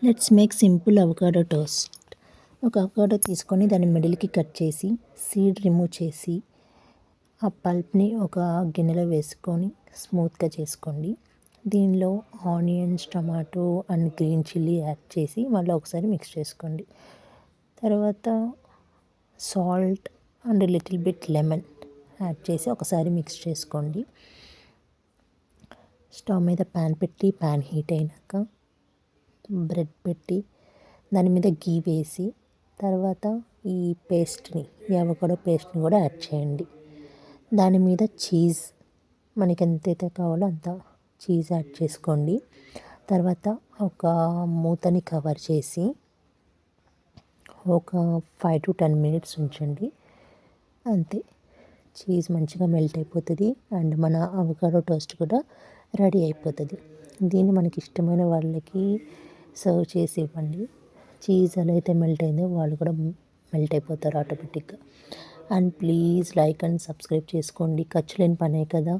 Let's make simple avocado toast. ఒక avocado తీసుకొని దాన్ని మిడిల్కి కట్ చేసి సీడ్ రిమూవ్ చేసి ఆ పల్ప్ని ఒక గిన్నెలో వేసుకొని స్మూత్గా చేసుకోండి. దీనిలో onions, tomato and green chilli add చేసి మళ్ళీ ఒకసారి మిక్స్ చేసుకోండి. తర్వాత salt and little bit lemon add చేసి ఒకసారి మిక్స్ చేసుకోండి. స్టవ్ మీద ప్యాన్ పెట్టి ప్యాన్ హీట్ అయినాక బ్రెడ్ పెట్టి దాని మీద గీ వేసి తర్వాత ఈ పేస్ట్ని, ఈ అవకాడో పేస్ట్ని కూడా యాడ్ చేయండి. దాని మీద చీజ్ మనకి ఎంతైతే కావాలో అంత చీజ్ యాడ్ చేసుకోండి. తర్వాత ఒక మూతని కవర్ చేసి ఒక 5 to 10 minutes ఉంచండి. అంతే, చీజ్ మంచిగా మెల్ట్ అయిపోతుంది అండ్ మన అవకాడో టోస్ట్ కూడా రెడీ అయిపోతుంది. దీన్ని మనకి ఇష్టమైన వాళ్ళకి సర్వ్ చేసి ఇవ్వండి. చీజ్ ఎలా అయితే మెల్ట్ అయిందో వాళ్ళు కూడా మెల్ట్ అయిపోతారు ఆటోమేటిక్గా. And please like and subscribe చేసుకోండి, ఖర్చు లేని పనే కదా.